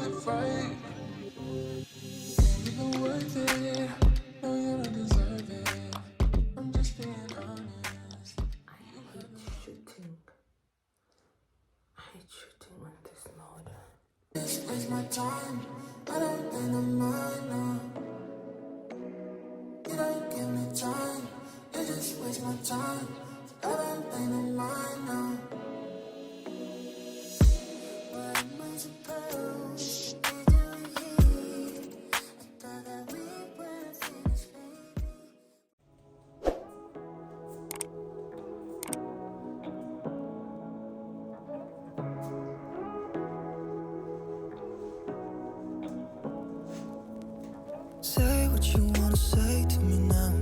it right. Ain't even worth it. No, you don't deserve it. I'm just being honest. I hate shooting. I hate shooting on this mode. Just waste my time. I don't think I'm mine, no. You don't give me time. You just waste my time. I don't think I'm mine, no. What am I supposed to be doing here? I thought that we were finished, baby. Say what you wanna say to me now.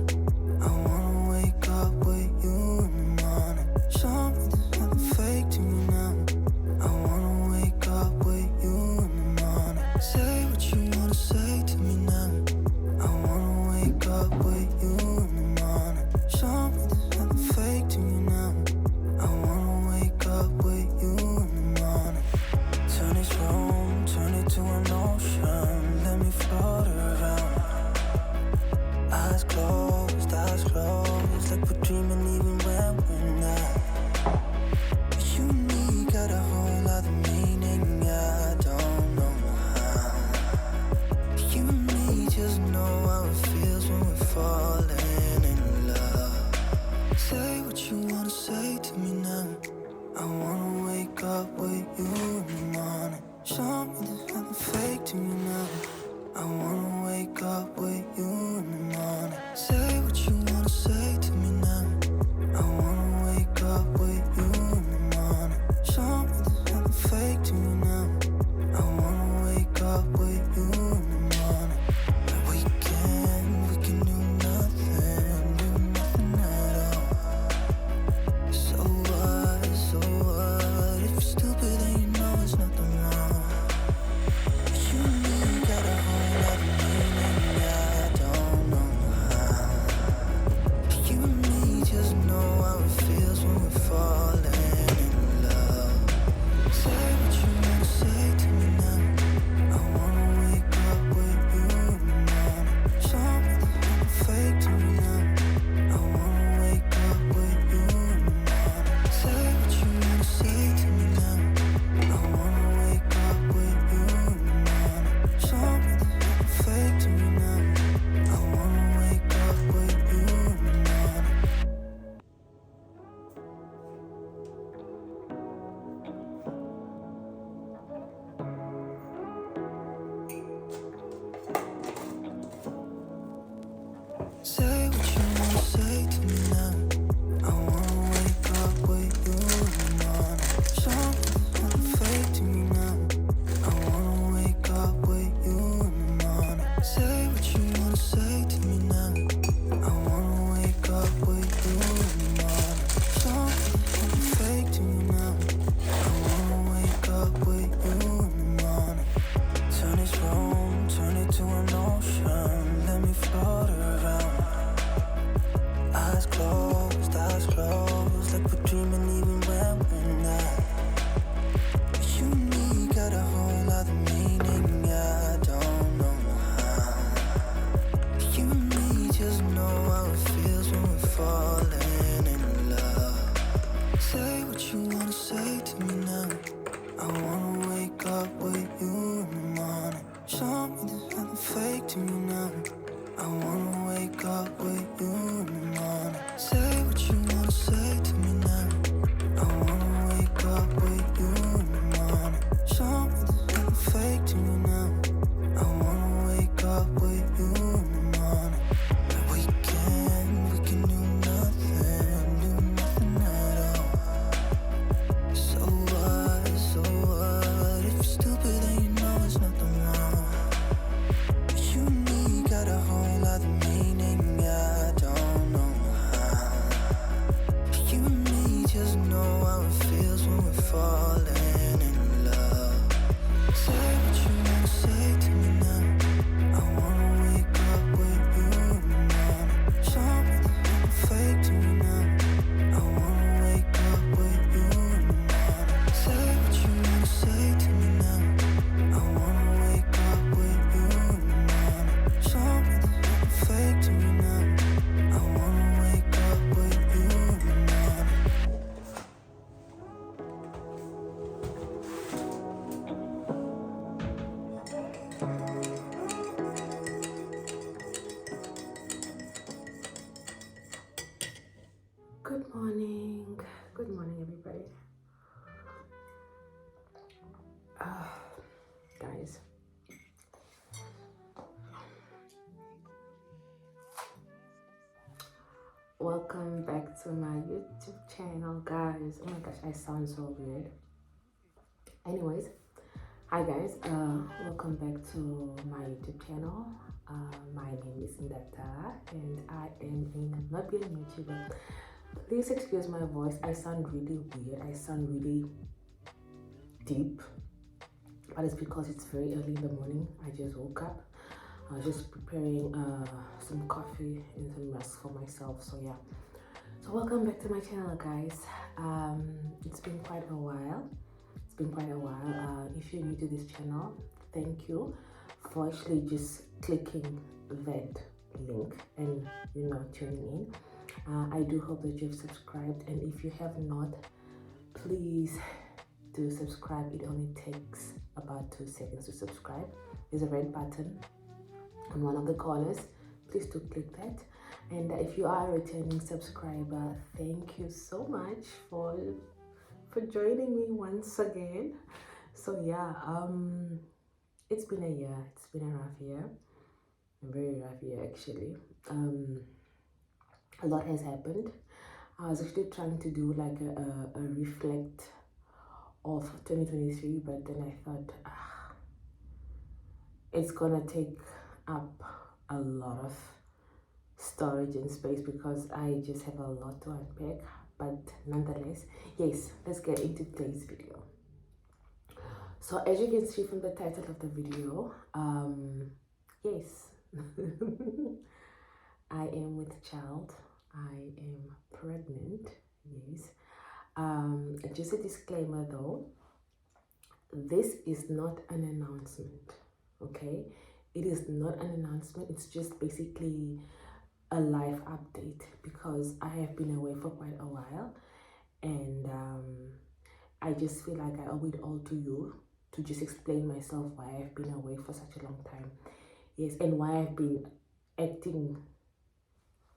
I wanna wake up with you in the morning. Show me there's nothing fake to me now. I wanna wake up with you in the morning. Say what you wanna say to me now. I wanna wake up with you in the morning. Show me there's nothing fake to me now. I wanna wake up with you in the morning. Turn this room, turn it to an ocean. Let me float around. Eyes closed, like we're dreaming even when we're not. You and me got a whole other meaning, I don't know how. You and me just know how it feels when we're falling in love. Say what you wanna say to me now. I wanna wake up with you in the morning. Show me there's nothing fake to me now. I wanna wake up with you in the morning. Say what you wanna say to me now. I wanna wake up with you in the morning. Show me there's nothing fake to me now. I wanna wake up with you in the morning. We can do nothing at all. So what, if you're stupid then you know it's nothing wrong. You and me got a whole lot of meaning, I don't know how. You and me just know how it feels when we're falling in love. Say what you wanna say to me now. I wanna wake up with you in the morning. Show me there's nothing fake to me now. I wanna wake up with you in the morning. Say what you wanna say to me now. I wanna wake up with you in the morning. Show me there's nothing fake to me now. I wanna wake up with you in the morning. Say what you wanna say to me now. I wanna wake up with you in the morning. Show me there's nothing fake to me now. I wanna wake up with you in the morning. Say what you wanna say to me now. I wanna wake up with you in the morning. Show me there's nothing fake to me now. I wanna wake up with you in the morning. Turn this room, turn it to an ocean. Let me float around. Eyes closed, like we're dreaming even when we're not. You and me got a whole other meaning, I don't know how. You and me just know how it feels when we're falling in love. Say what you wanna say to me now. I wanna wake up with you in the morning. Show me there's nothing fake to me now. I wanna wake up with you in the morning. Say what you wanna say to me now. I wanna wake up with you in the morning. Show me there's nothing fake to me now. I wanna wake up with you in the morning. We can do nothing at all. So what, if you're stupid then you know it's nothing wrong. You and me Welcome back to my YouTube channel, guys. Oh my gosh, I sound so weird. Anyways, hi guys, welcome back to my YouTube channel. My name is Ndata and I am a Namibian YouTuber. Please excuse my voice, I sound really weird, I sound really deep, but it's because it's very early in the morning. I just woke up. I was just preparing some coffee and some rest for myself, so yeah. So welcome back to my channel, guys. It's been quite a while. If you're new to this channel, thank you for actually just clicking that link and tuning in. I do hope that you've subscribed, and if you have not, please do subscribe. It only takes about 2 seconds to subscribe. There's a red button on one of the corners. Please do click that. And if you are a returning subscriber, thank you so much for joining me once again. So yeah, it's been a year. It's been a rough year, a very rough year actually. A lot has happened. I was actually trying to do like a reflect of 2023, but then I thought it's gonna take up a lot of storage and space because I just have a lot to unpack. But nonetheless, yes, let's get into today's video. So as you can see from the title of the video, yes, I am with child. I am pregnant. Yes. Just a disclaimer though, this is not an announcement, okay? It is not an announcement. It's just basically a life update because I have been away for quite a while, and I just feel like I owe it all to you to just explain myself why I've been away for such a long time. Yes, and why I've been acting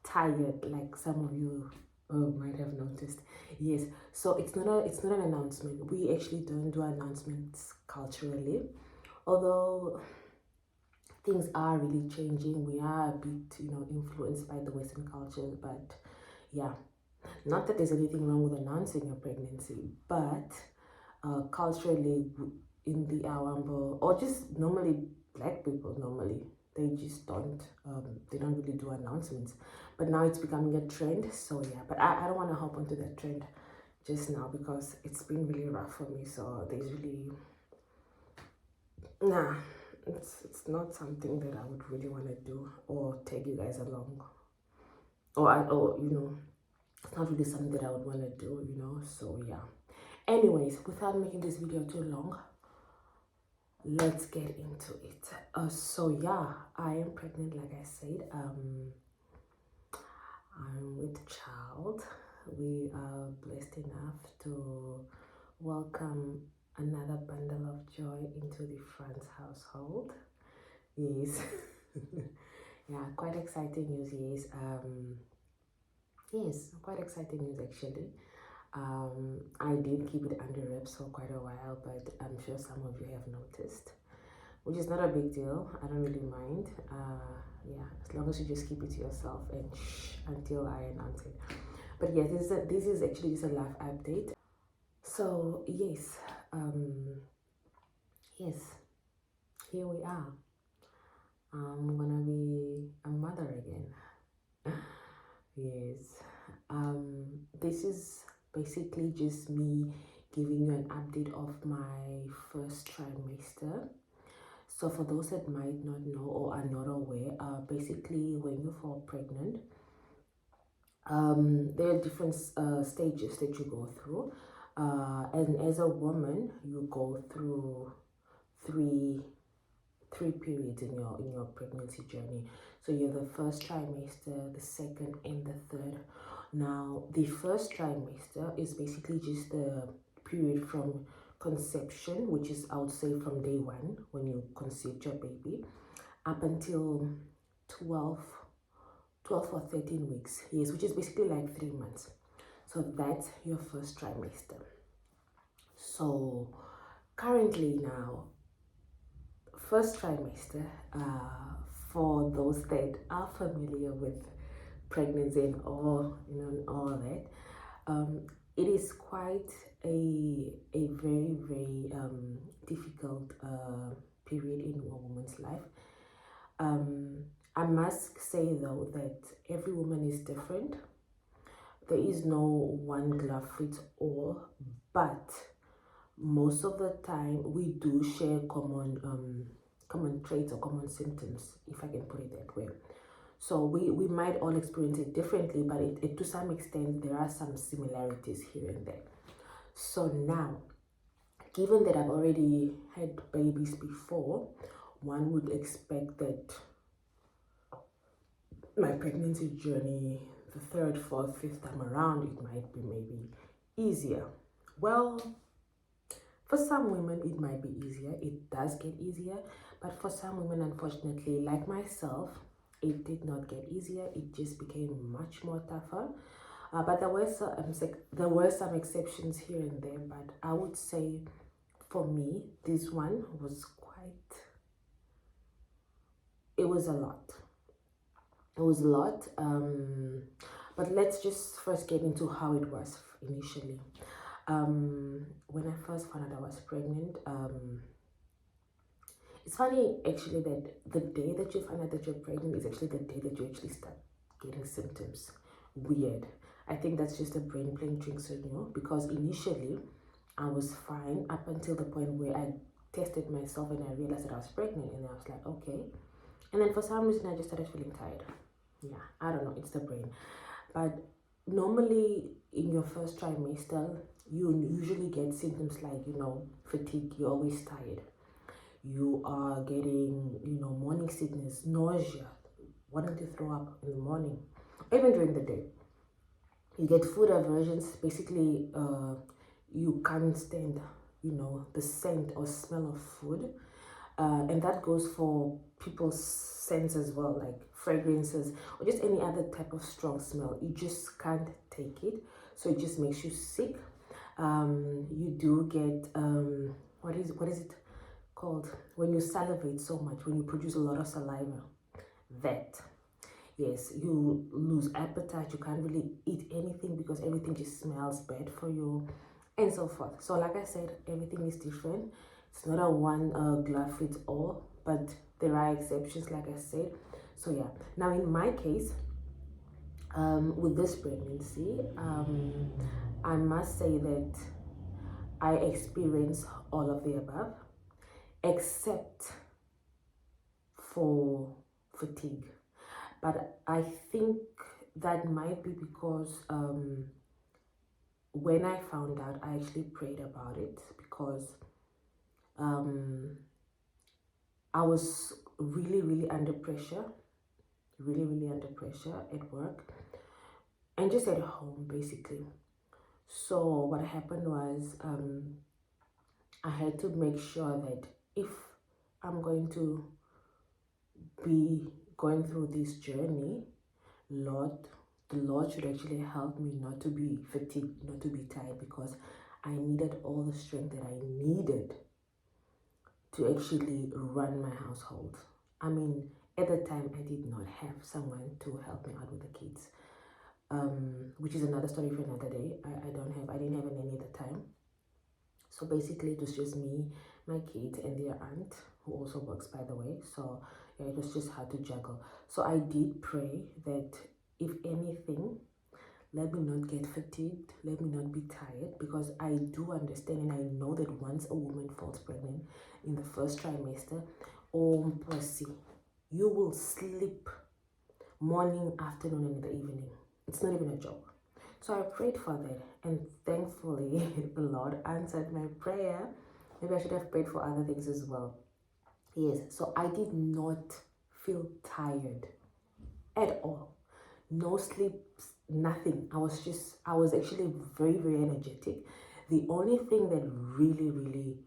tired, like some of you might have noticed. Yes, so it's not an announcement. We actually don't do announcements culturally, although things are really changing. We are a bit influenced by the Western culture, but yeah, not that there's anything wrong with announcing your pregnancy, but culturally in the Awambo, or just normally black people, normally they just don't really do announcements. But now it's becoming a trend, so yeah. But I don't want to hop onto that trend just now because it's been really rough for me. So there's really it's not something that I would really want to do or take you guys along, or it's not really something that I would want to do, so yeah. Anyways, without making this video too long, let's get into it. So yeah, I am pregnant, like I said. I'm with child. We are blessed enough to welcome another bundle of joy into the Franz household. Yes. Yeah, quite exciting news. Yes, quite exciting news actually. I did keep it under wraps for quite a while, but I'm sure some of you have noticed, which is not a big deal. I don't really mind. Yeah, as long as you just keep it to yourself and shh until I announce it. But yeah, this is actually just a live update. So yes, yes, here we are. I'm gonna be a mother again. Yes. This is basically just me giving you an update of my first trimester. So for those that might not know or are not aware, basically when you fall pregnant, there are different stages that you go through, and as a woman you go through three periods in your pregnancy journey. So you have the first trimester, the second, and the third. Now the first trimester is basically just the period from conception, which is, I would say, from day one when you conceived your baby up until 12 or 13 weeks. Yes, which is basically like 3 months. So that's your first trimester. So currently now, first trimester, for those that are familiar with pregnancy and all, and all that. It is quite a very very difficult period in a woman's life. I must say though that every woman is different. There is no one glove fits all, but most of the time we do share common traits or common symptoms, if I can put it that way. So we might all experience it differently, but to some extent there are some similarities here and there. So now, given that I've already had babies before, one would expect that my pregnancy journey, the third, fourth, fifth time around, it might be maybe easier. Well, for some women it might be easier. It does get easier, but for some women, unfortunately, like myself, it did not get easier. It just became much more tougher. But there were some exceptions here and there, but I would say for me this one was it was a lot. It was a lot, but let's just first get into how it was initially. When I first found out I was pregnant, it's funny actually that the day that you find out that you're pregnant is actually the day that you actually start getting symptoms. Weird. I think that's just a brain playing tricks on you, because initially I was fine up until the point where I tested myself and I realized that I was pregnant, and I was like, okay. And then for some reason I just started feeling tired. Yeah, I don't know, it's the brain. But normally in your first trimester, you usually get symptoms like, fatigue, you're always tired. You are getting, morning sickness, nausea, wanting to throw up in the morning, even during the day. You get food aversions, basically you can't stand, the scent or smell of food. And that goes for people's scents as well, like fragrances or just any other type of strong smell. You just can't take it, so it just makes you sick. You do get what is it called when you salivate so much, when you produce a lot of saliva? That, yes, you lose appetite. You can't really eat anything because everything just smells bad for you, and so forth. So like I said, everything is different. It's not a one glove fits all, but there are exceptions, like I said. So yeah, now in my case, with this pregnancy, I must say that I experienced all of the above, except for fatigue. But I think that might be because when I found out, I actually prayed about it, because I was really, really under pressure, at work and just at home, basically. So what happened was, I had to make sure that if I'm going to be going through this journey, the Lord should actually help me not to be fatigued, not to be tired, because I needed all the strength that I needed to actually run my household. I mean, at the time, I did not have someone to help me out with the kids, which is another story for another day. I didn't have a nanny at the time. So basically, it was just me, my kids, and their aunt, who also works, by the way. So yeah, it was just hard to juggle. So I did pray that, if anything, let me not get fatigued, let me not be tired, because I do understand and I know that once a woman falls pregnant in the first trimester, oh, pussy, you will sleep morning, afternoon, and in the evening. It's not even a joke. So I prayed for that, and thankfully the Lord answered my prayer. Maybe I should have prayed for other things as well. Yes, so I did not feel tired at all. No sleep, nothing. I was actually very, very energetic. The only thing that really, really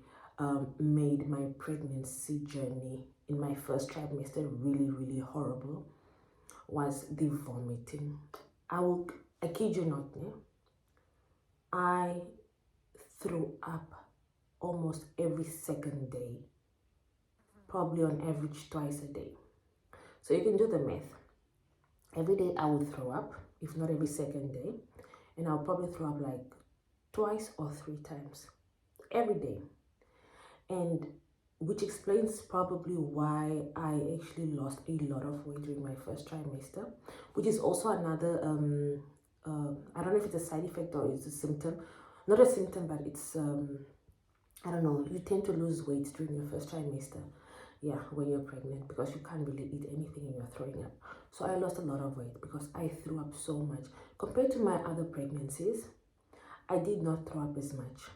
made my pregnancy journey in my first trimester really, really horrible was the vomiting. I kid you not, yeah? I threw up almost every second day, probably on average twice a day. So you can do the math. Every day I would throw up, if not every second day, and I'll probably throw up like twice or 3 times every day. And which explains probably why I actually lost a lot of weight during my first trimester, which is also another I don't know if it's a side effect or it's a symptom, not a symptom, but it's I don't know, you tend to lose weight during your first trimester, yeah, when you're pregnant, because you can't really eat anything and you're throwing up. So I lost a lot of weight because I threw up so much. Compared to my other pregnancies, I did not throw up as much.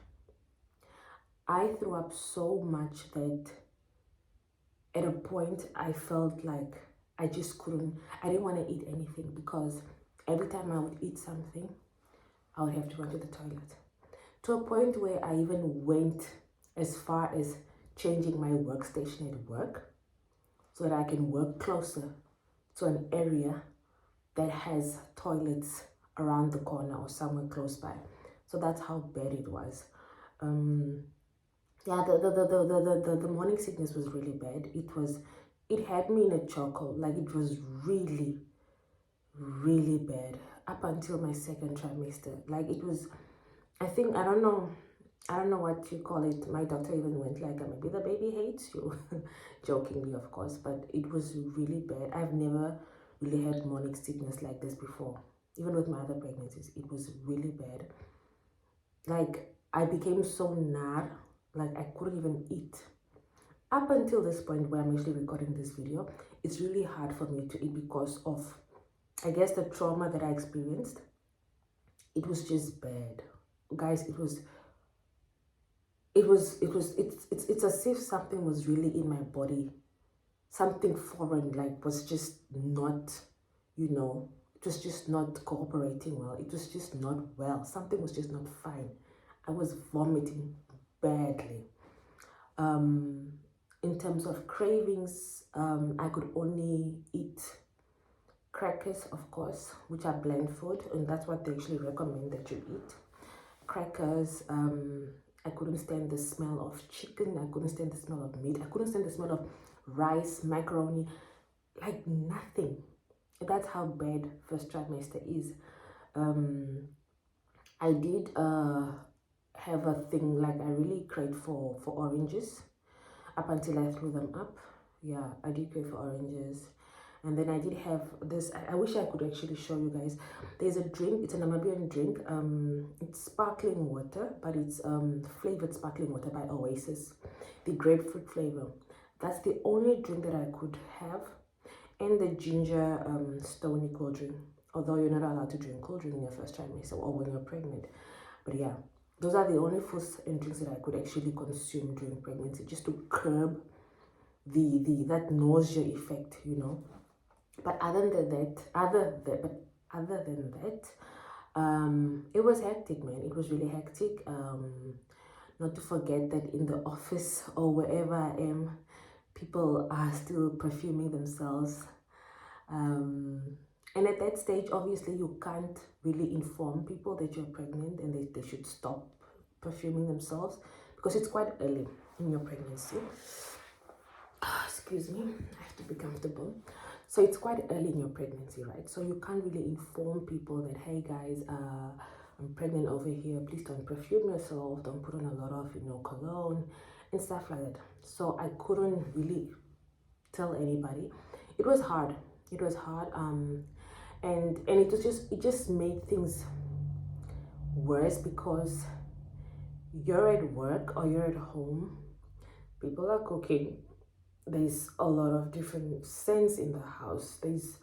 I threw up so much that at a point I felt like I just couldn't, I didn't want to eat anything, because every time I would eat something, I would have to go to the toilet. To a point where I even went as far as changing my workstation at work so that I can work closer to an area that has toilets around the corner or somewhere close by. So that's how bad it was. Yeah, the morning sickness was really bad. It had me in a chokehold. Like, it was really, really bad up until my second trimester. Like, it was, I think, I don't know what you call it. My doctor even went like, maybe the baby hates you. Jokingly, of course, but it was really bad. I've never really had morning sickness like this before. Even with my other pregnancies, it was really bad. Like, I became so nar, like I couldn't even eat. Up until this point where I'm actually recording this video, it's really hard for me to eat because of, I guess, the trauma that I experienced. It was just bad. Guys, it's as if something was really in my body. Something foreign, like, was just not, it was just not cooperating well. It was just not well. Something was just not fine. I was vomiting badly. In terms of cravings, I could only eat crackers, of course, which are bland food, and that's what they actually recommend that you eat. Crackers. I couldn't stand the smell of chicken. I couldn't stand the smell of meat. I couldn't stand the smell of rice, macaroni, like nothing. That's how bad first trimester is. I did have a thing, like I really craved for oranges up until I threw them up. Yeah, I did crave for oranges. And then I did have this, I wish I could actually show you guys. There's a drink, it's a Namibian drink. It's sparkling water, but it's flavored sparkling water by Oasis, the grapefruit flavor. That's the only drink that I could have. And the ginger stony cold drink, although you're not allowed to drink cold drink in your first trimester or when you're pregnant. But yeah, those are the only foods and drinks that I could actually consume during pregnancy, just to curb that nausea effect, But other than that, it was hectic, man. It was really hectic. Not to forget that in the office or wherever I am, people are still perfuming themselves. And at that stage, obviously, you can't really inform people that you're pregnant and they should stop perfuming themselves, because it's quite early in your pregnancy. Excuse me, I have to be comfortable. So it's quite early in your pregnancy, right? So you can't really inform people that, hey guys, I'm pregnant over here, please don't perfume yourself, don't put on a lot of cologne and stuff like that. So I couldn't really tell anybody. It was hard. And it just made things worse, because you're at work or you're at home, people are cooking, there's a lot of different scents in the house. There's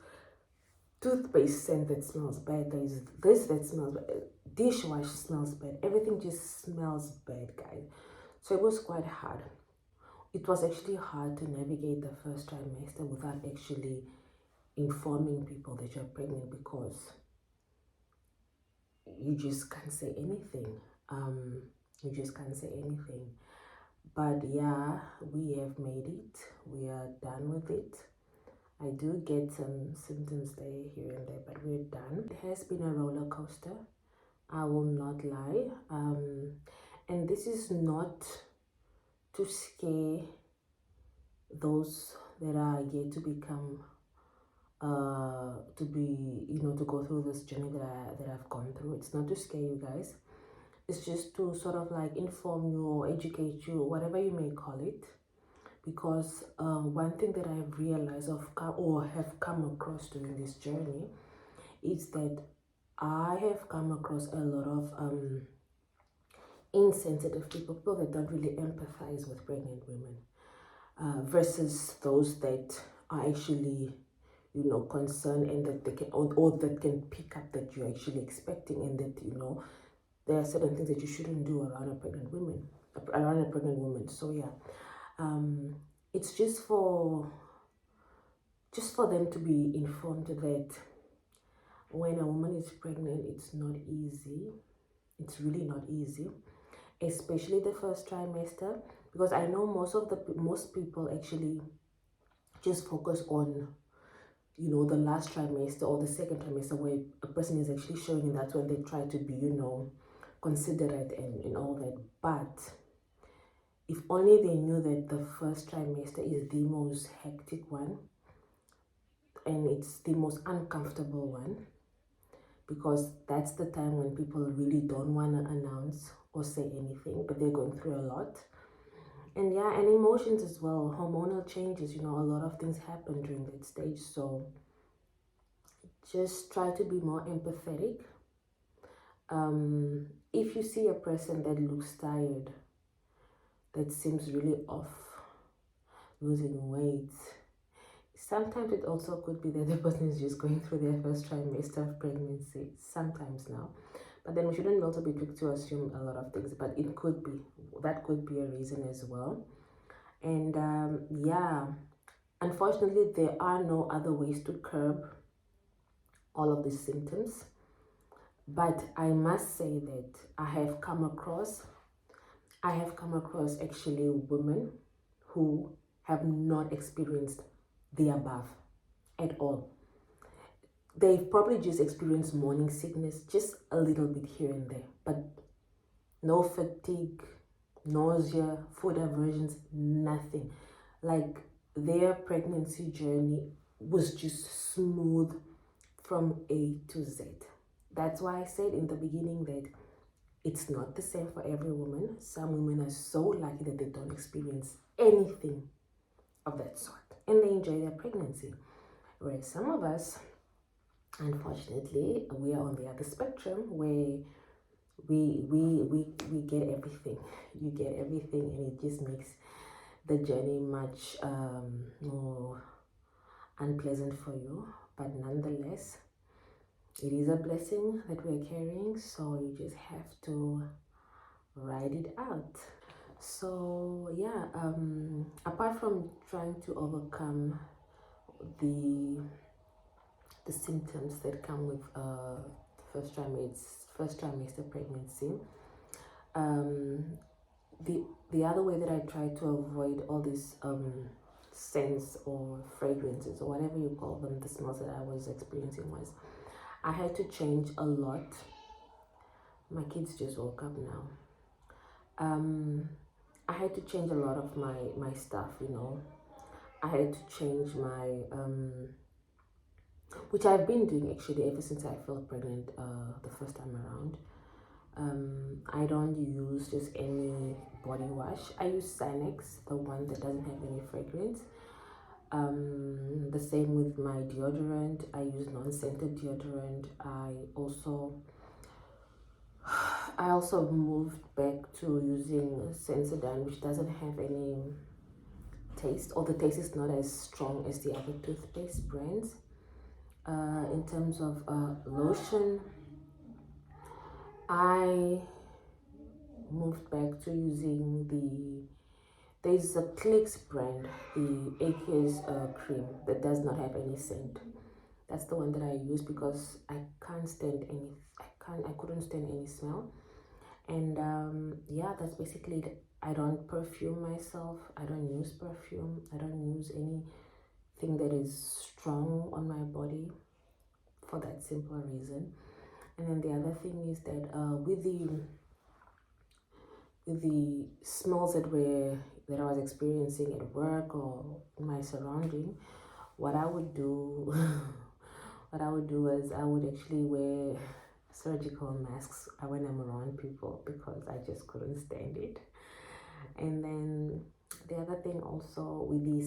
toothpaste scent that smells bad, there's this that smells bad, dishwasher smells bad, everything just smells bad, guys. So it was quite hard. It was actually hard to navigate the first trimester without actually informing people that you're pregnant, because you just can't say anything. But yeah, we have made it. We are done with it. I do get some symptoms there, here and there, but we're done. It has been a roller coaster, I will not lie. And this is not to scare those that are yet to become to be, to go through this journey that I've gone through. It's not to scare you guys. It's just to sort of like inform you or educate you, whatever you may call it. Because one thing that I've realized or have come across during this journey is that I have come across a lot of insensitive people that don't really empathize with pregnant women, versus those that are actually, concerned, and that they can, or that can pick up that you're actually expecting, and that, there are certain things that you shouldn't do around a pregnant woman. So yeah, it's just for them to be informed that when a woman is pregnant, it's not easy. It's really not easy, especially the first trimester, because I know most people actually just focus on, the last trimester or the second trimester, where a person is actually showing, and that's when they try to be, considerate and all that. But if only they knew that the first trimester is the most hectic one, and it's the most uncomfortable one, because that's the time when people really don't want to announce or say anything, but they're going through a lot. And yeah, and emotions as well, hormonal changes, a lot of things happen during that stage. So just try to be more empathetic. If you see a person that looks tired, that seems really off, losing weight, sometimes it also could be that the person is just going through their first trimester of pregnancy, sometimes now. But then we shouldn't also be quick to assume a lot of things, but that could be a reason as well. And yeah, unfortunately, there are no other ways to curb all of these symptoms. But I must say that I have come across actually women who have not experienced the above at all. They've probably just experienced morning sickness, just a little bit here and there, but no fatigue, nausea, food aversions, nothing. Like, their pregnancy journey was just smooth from A to Z. That's why I said in the beginning that it's not the same for every woman. Some women are so lucky that they don't experience anything of that sort, and they enjoy their pregnancy. Whereas some of us, unfortunately, we are on the other spectrum, where we get everything. You get everything, and it just makes the journey much more unpleasant for you. But nonetheless, it is a blessing that we're carrying, so you just have to ride it out. So yeah, apart from trying to overcome the symptoms that come with first trimester pregnancy, the other way that I try to avoid all these scents or fragrances or whatever you call them, the smells that I was experiencing, was I had to change a lot. My kids just woke up now. I had to change a lot of my stuff, I had to change my which I've been doing actually ever since I fell pregnant the first time around. I don't use just any body wash. I use Sinex, the one that doesn't have any fragrance. The same with my deodorant. I use non-scented deodorant. I also moved back to using Sensodyne, which doesn't have any taste, or the taste is not as strong as the other toothpaste brands. In terms of lotion, I moved back to using there's a Clicks brand, the Acres cream that does not have any scent. That's the one that I use because I couldn't stand any smell. And yeah, that's basically it. I don't perfume myself. I don't use perfume. I don't use anything that is strong on my body, for that simple reason. And then the other thing is that with the smells that I was experiencing at work or in my surrounding, what I would do what I would do is I would actually wear surgical masks when I'm around people because I just couldn't stand it. And then the other thing also with the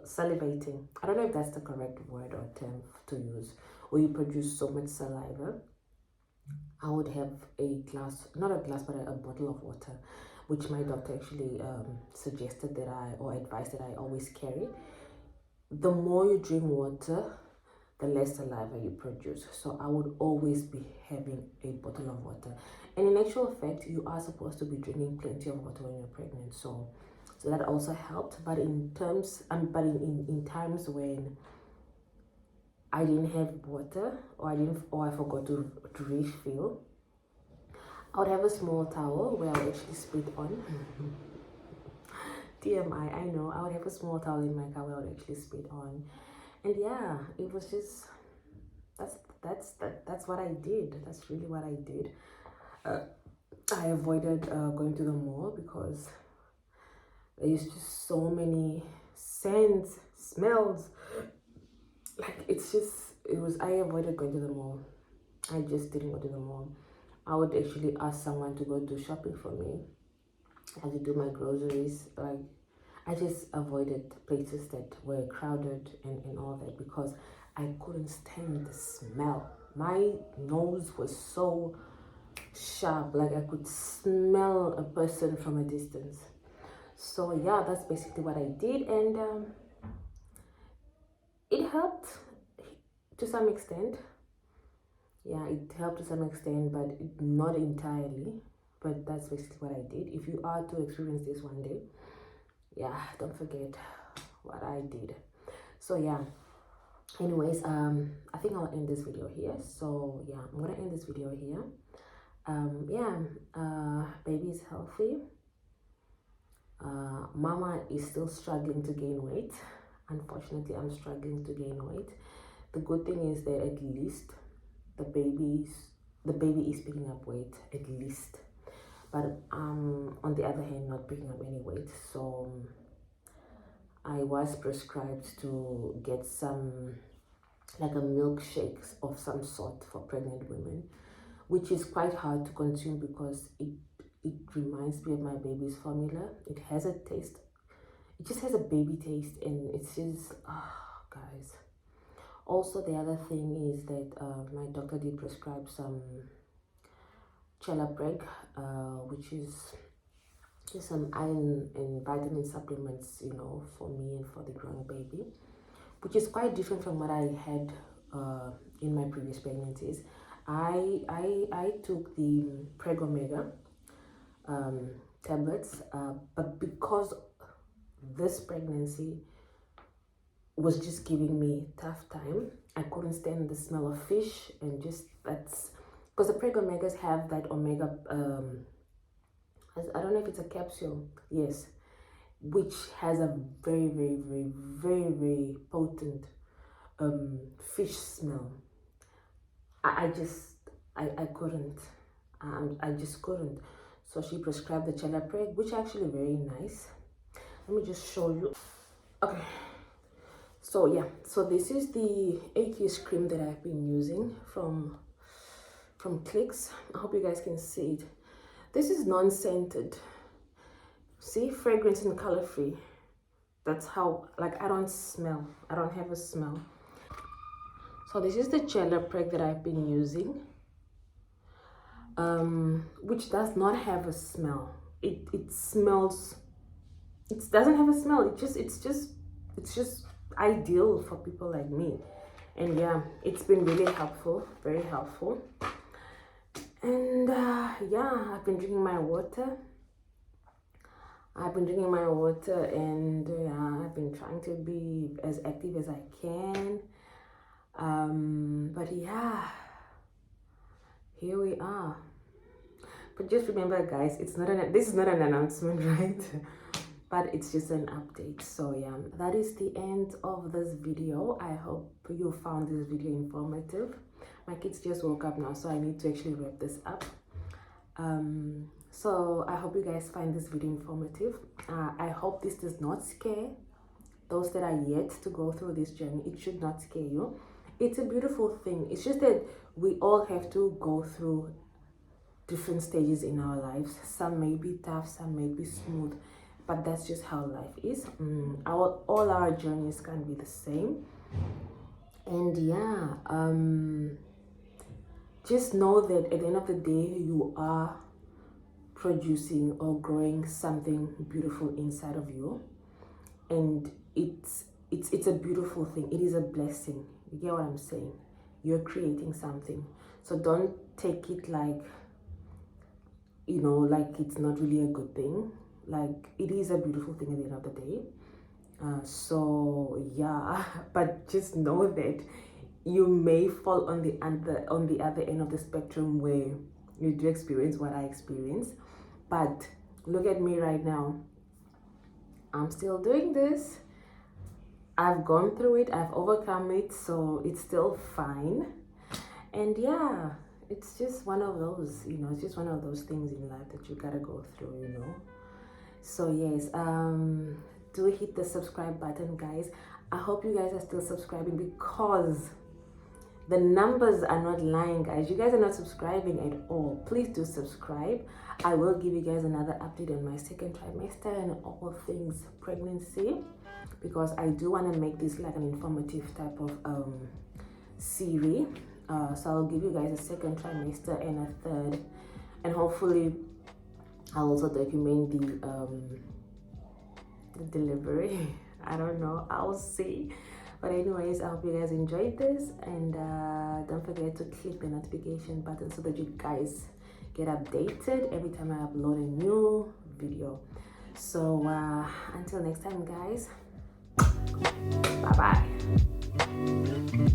salivating, I don't know if that's the correct word or term to use, where you produce so much saliva. I would have a glass, not a glass, but a bottle of water, which my doctor actually suggested that or advised that I always carry. The more you drink water, the less saliva you produce. So I would always be having a bottle of water. And in actual fact, you are supposed to be drinking plenty of water when you're pregnant. So that also helped. But in terms, but in times when I didn't have water or I forgot to refill, I would have a small towel where I would actually spit on. TMI, I know. I would have a small towel in my car where I would actually spit on. And yeah, it was just that's what I did. That's really what I did. I avoided going to the mall because there's just so many scents, smells. Like I avoided going to the mall. I just didn't go to the mall. I would actually ask someone to go do shopping for me. I had to do my groceries. Like, I just avoided places that were crowded and all that because I couldn't stand the smell. My nose was so sharp, like I could smell a person from a distance. So yeah, that's basically what I did, and it helped to some extent. Yeah, it helped to some extent, but not entirely. But that's basically what I did. If you are to experience this one day, yeah, don't forget what I did. So yeah, anyways, I think I'll end this video here. So yeah, I'm gonna end this video here. Baby is healthy. Mama is still struggling to gain weight. Unfortunately, I'm struggling to gain weight. The good thing is that at least the baby is picking up weight, at least. But on the other hand, not picking up any weight. So I was prescribed to get some, like a milkshake of some sort for pregnant women, which is quite hard to consume because it reminds me of my baby's formula. It has a taste, it just has a baby taste, and it's just, guys. Also, the other thing is that my doctor did prescribe some Chelapreg, which is just some iron and vitamin supplements, for me and for the growing baby, which is quite different from what I had in my previous pregnancies. I took the Preg Omega tablets, but because this pregnancy was just giving me tough time, I couldn't stand the smell of fish, and just that's because the Preg Omegas have that omega, I don't know if it's a capsule, yes, which has a very, very, very, very, very potent fish smell. I couldn't. I just couldn't. So she prescribed the Chelapreg, which is actually very nice. Let me just show you. Okay. So yeah, so this is the aqueous cream that I've been using from Clicks. I hope you guys can see it. This is non-scented. See, fragrance and color free. That's how, like, I don't smell. I don't have a smell. So this is the Chelapreg that I've been using, which does not have a smell. It smells. It doesn't have a smell. It's just ideal for people like me. And yeah, it's been really helpful, very helpful. And yeah, I've been drinking my water. And I've been trying to be as active as I can. But yeah, here we are. But just remember, guys, this is not an announcement, right? But it's just an update. So yeah, that is the end of this video. I hope you found this video informative. My kids just woke up now, so I need to actually wrap this up. So I hope you guys find this video informative. I hope this does not scare those that are yet to go through this journey, it should not scare you. It's a beautiful thing. It's just that we all have to go through different stages in our lives. Some may be tough, some may be smooth, but that's just how life is. All our journeys can be the same. And yeah, just know that at the end of the day, you are producing or growing something beautiful inside of you, and it's a beautiful thing. It is a blessing. You get what I'm saying? You're creating something, so don't take it like, you know, like it's not really a good thing. Like, it is a beautiful thing at the end of the day. So yeah, but just know that you may fall on the other end of the spectrum where you do experience what I experience. But look at me right now. I'm still doing this. I've gone through it, I've overcome it, so it's still fine. And yeah, it's just one of those, you know, it's just one of those things in life that you gotta go through, you know. So yes, do hit the subscribe button, guys. I hope you guys are still subscribing, because the numbers are not lying, guys. You guys are not subscribing at all. Please do subscribe. I will give you guys another update on my second trimester and all things pregnancy, because I do want to make this like an informative type of series. So I'll give you guys a second trimester and a third, and hopefully I'll also document the delivery. I don't know, I'll see. But anyways, I hope you guys enjoyed this, and don't forget to click the notification button so that you guys get updated every time I upload a new video. So until next time, guys, bye bye.